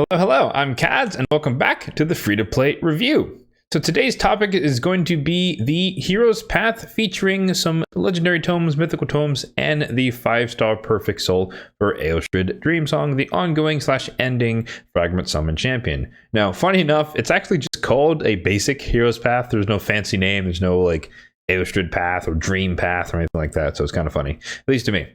Hello, I'm Kads, and welcome back to the free-to-play review. So today's topic is going to be the Hero's Path, featuring some legendary tomes, mythical tomes, and the 5-star perfect soul for Eostrid Dreamsong, the ongoing/ending fragment summon champion. Now, funny enough, it's actually just called a basic Hero's Path. There's no fancy name. There's no like Eostrid Path or Dream Path or anything like that. So it's kind of funny, at least to me.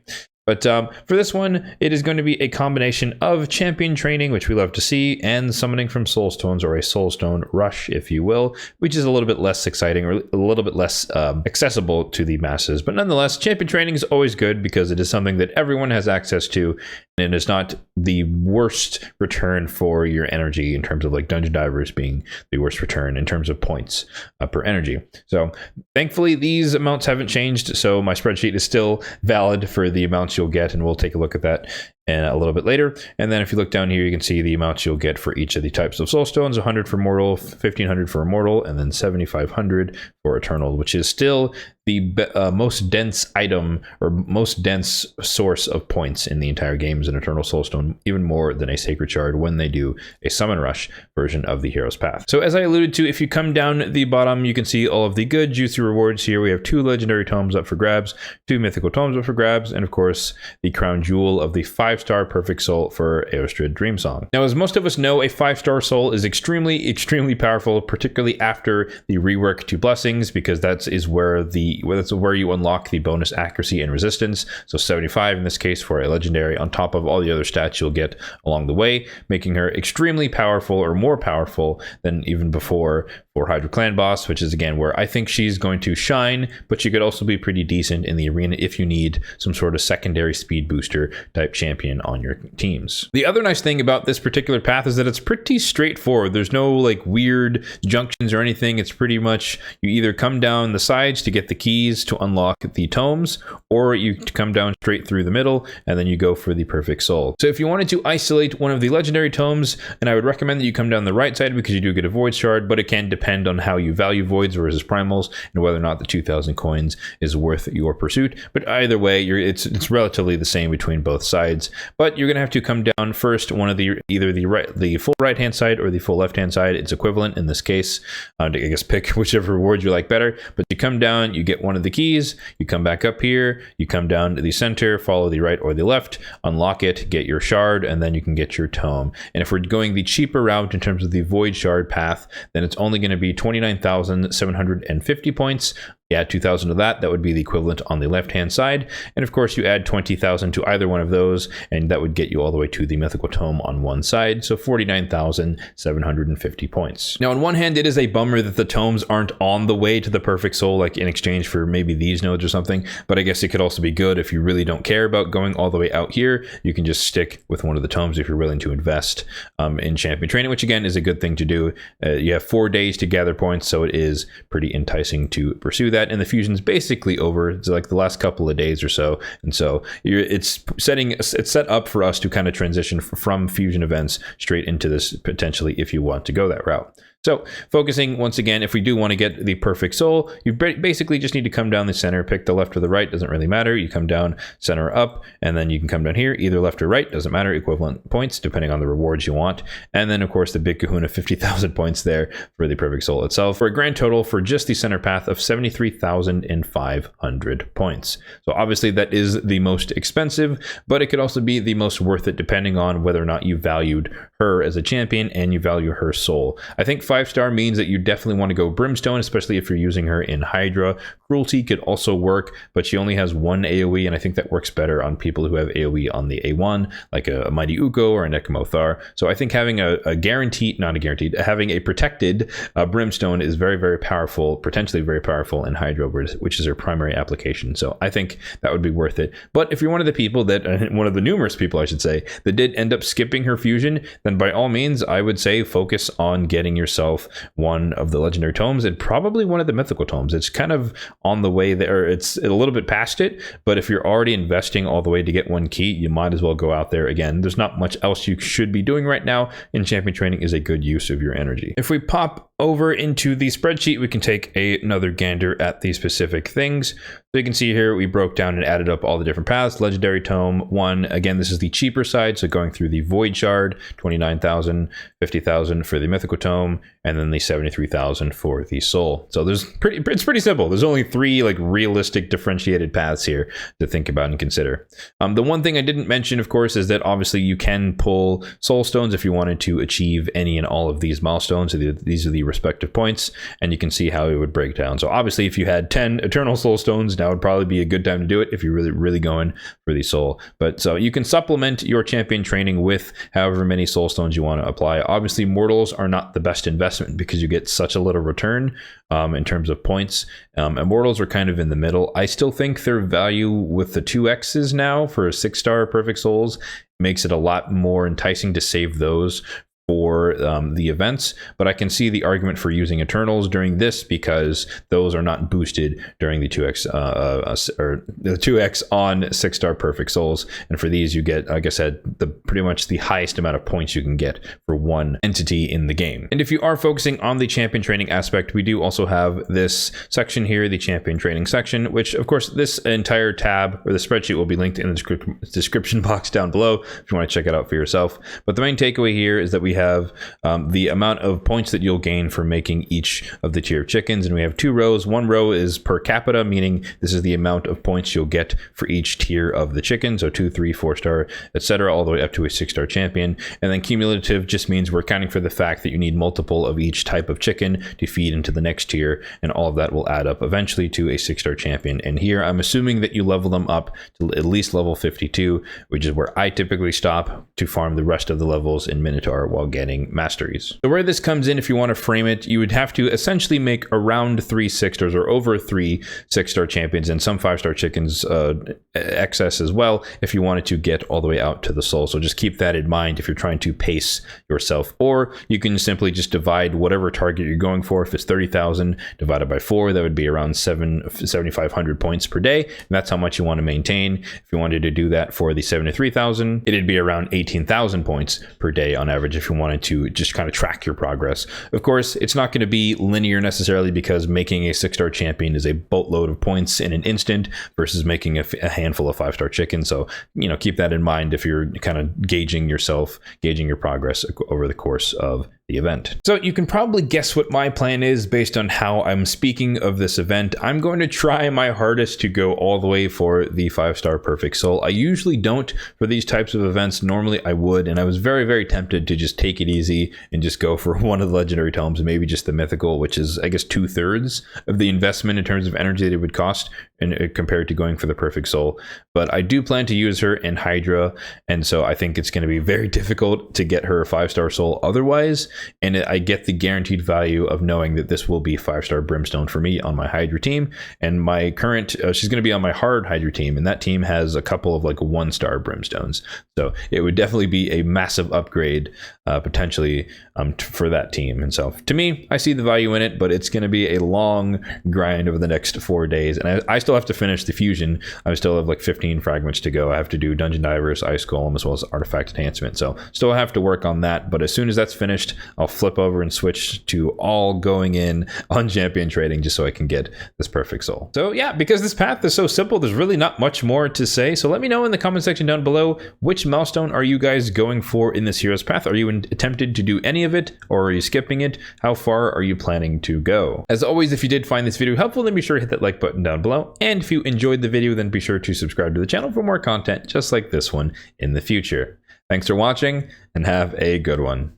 But for this one, it is going to be a combination of champion training, which we love to see, and summoning from soulstones, or a soulstone rush, if you will, which is a little bit less exciting, or a little bit less accessible to the masses. But nonetheless, champion training is always good because it is something that everyone has access to, and it is not the worst return for your energy in terms of like Dungeon Divers being the worst return in terms of points per energy. So thankfully, these amounts haven't changed, so my spreadsheet is still valid for the amounts you'll get, and we'll take a look at that a little bit later. And then if you look down here, you can see the amounts you'll get for each of the types of soulstones: 100 for mortal, 1500 for immortal, and then 7500 for eternal, which is still the most dense item, or most dense source of points in the entire game is an eternal soulstone, even more than a sacred shard when they do a summon rush version of the Hero's Path. So as I alluded to, if you come down the bottom, you can see all of the good juicy rewards here. We have 2 legendary tomes up for grabs, 2 mythical tomes up for grabs, and of course the crown jewel of the 5-star perfect soul for Eostrid Dreamsong. Now, as most of us know, a 5-star soul is extremely powerful, particularly after the rework to blessings, because that's where you unlock the bonus accuracy and resistance. So 75 in this case for a legendary, on top of all the other stats you'll get along the way, making her extremely powerful, or more powerful than even before for Hydra Clan Boss, which is again where I think she's going to shine, but she could also be pretty decent in the arena if you need some sort of secondary speed booster type champion on your teams. The other nice thing about this particular path is that it's pretty straightforward. There's no like weird junctions or anything. It's pretty much you either come down the sides to get the keys to unlock the tomes, or you come down straight through the middle and then you go for the perfect soul. So if you wanted to isolate one of the legendary tomes, and I would recommend that you come down the right side because you do get a void shard, but it can depend on how you value voids versus primals and whether or not the 2,000 coins is worth your pursuit. But either way, it's relatively the same between both sides. But you're going to have to come down first one of either the full right hand side or the full left hand side. It's equivalent in this case. I guess pick whichever reward you like better. But you come down, you get one of the keys, you come back up here, you come down to the center, follow the right or the left, unlock it, get your shard, and then you can get your tome. And if we're going the cheaper route in terms of the void shard path, then it's only going to be 29,750 points. You add 2,000 to that, that would be the equivalent on the left-hand side. And of course, you add 20,000 to either one of those, and that would get you all the way to the mythical tome on one side. So 49,750 points. Now, on one hand, it is a bummer that the tomes aren't on the way to the perfect soul, like in exchange for maybe these nodes or something. But I guess it could also be good if you really don't care about going all the way out here. You can just stick with one of the tomes if you're willing to invest in champion training, which again is a good thing to do. You have 4 days to gather points, so it is pretty enticing to pursue that. And the fusion's basically over. It's like the last couple of days or so, and so it's set up for us to kind of transition from fusion events straight into this potentially, if you want to go that route. So focusing once again, if we do want to get the perfect soul, you basically just need to come down the center, pick the left or the right, doesn't really matter. You come down, center up, and then you can come down here, either left or right, doesn't matter, equivalent points depending on the rewards you want. And then of course the big kahuna 50,000 points there for the perfect soul itself, for a grand total for just the center path of 73,500 points. So obviously that is the most expensive, but it could also be the most worth it depending on whether or not you valued her as a champion and you value her soul. I think 5-star means that you definitely want to go Brimstone, especially if you're using her in Hydra. Cruelty could also work, but she only has 1 AoE, and I think that works better on people who have AoE on the A1, like a Mighty Uko or a Nekomothar. So I think having having a protected Brimstone is very powerful, potentially very powerful in Hydra, which is her primary application. So I think that would be worth it. But if you're one of the people one of the numerous people I should say, that did end up skipping her fusion, then by all means, I would say focus on getting yourself one of the legendary tomes and probably one of the mythical tomes. It's kind of on the way there. It's a little bit past it, but if you're already investing all the way to get one key, you might as well go out there. Again, there's not much else you should be doing right now, and champion training is a good use of your energy. If we pop over into the spreadsheet, we can take another gander at the specific things. So you can see here, we broke down and added up all the different paths. Legendary Tome 1, again, this is the cheaper side. So going through the Void Shard, 29,000, 50,000 for the Mythical Tome, and then the 73,000 for the Soul. So it's pretty simple. There's only 3 like realistic differentiated paths here to think about and consider. The one thing I didn't mention, of course, is that obviously you can pull Soul Stones if you wanted to achieve any and all of these milestones. So these are the respective points, and you can see how it would break down. So obviously, if you had 10 Eternal Soul Stones, now would probably be a good time to do it if you're really going for the Soul. But so you can supplement your champion training with however many Soul Stones you want to apply. Obviously, Mortals are not the best investment because you get such a little return in terms of points. Immortals are kind of in the middle. I still think their value with the 2Xs now for 6-star Perfect Souls makes it a lot more enticing to save those for the events, but I can see the argument for using Eternals during this because those are not boosted during the 2x or the 2x on 6-star Perfect Souls, and for these you get, like I said, pretty much the highest amount of points you can get for one entity in the game. And if you are focusing on the champion training aspect, we do also have this section here, the champion training section, which of course this entire tab or the spreadsheet will be linked in the description box down below if you want to check it out for yourself. But the main takeaway here is that we have the amount of points that you'll gain for making each of the tier of chickens, and we have 2 rows. One row is per capita, meaning this is the amount of points you'll get for each tier of the chicken, so 2, 3, 4-star, etc., all the way up to a 6-star champion. And then cumulative just means we're accounting for the fact that you need multiple of each type of chicken to feed into the next tier, and all of that will add up eventually to a 6-star champion. And here I'm assuming that you level them up to at least level 52, which is where I typically stop to farm the rest of the levels in Minotaur while getting masteries. So where this comes in, if you want to frame it, you would have to essentially make around 3 6-stars or over 3 6-star champions and some 5-star chickens excess as well if you wanted to get all the way out to the Soul. So just keep that in mind if you're trying to pace yourself, or you can simply just divide whatever target you're going for. If it's 30,000 divided by 4, that would be around 7,500 points per day, and that's how much you want to maintain. If you wanted to do that for the 73,000, it'd be around 18,000 points per day on average if you wanted to just kind of track your progress. Of course, it's not going to be linear necessarily because making a 6-star champion is a boatload of points in an instant versus making a handful of 5-star chickens. So, you know, keep that in mind if you're kind of gauging your progress over the course of the event. So you can probably guess what my plan is based on how I'm speaking of this event. I'm going to try my hardest to go all the way for the 5-star Perfect Soul. I usually don't for these types of events. Normally I would, and I was very tempted to just take it easy and just go for one of the legendary tomes, maybe just the mythical, which is I guess 2/3 of the investment in terms of energy that it would cost and compared to going for the Perfect Soul. But I do plan to use her in Hydra, and so I think it's going to be very difficult to get her 5-star Soul otherwise. And I get the guaranteed value of knowing that this will be 5-star Brimstone for me on my Hydra team. And my current, she's going to be on my hard Hydra team, and that team has a couple of like 1-star Brimstones. So it would definitely be a massive upgrade potentially for that team. And so to me, I see the value in it, but it's going to be a long grind over the next 4 days. And I still have to finish the fusion. I still have like 15 fragments to go. I have to do Dungeon Divers, Ice Golem, as well as Artifact Enhancement. So still have to work on that. But as soon as that's finished, I'll flip over and switch to all going in on champion trading just so I can get this Perfect Soul. So yeah, because this path is so simple, there's really not much more to say. So let me know in the comment section down below, which milestone are you guys going for in this hero's path? Are you attempted to do any of it, or are you skipping it? How far are you planning to go? As always, if you did find this video helpful, then be sure to hit that like button down below. And if you enjoyed the video, then be sure to subscribe to the channel for more content just like this one in the future. Thanks for watching, and have a good one.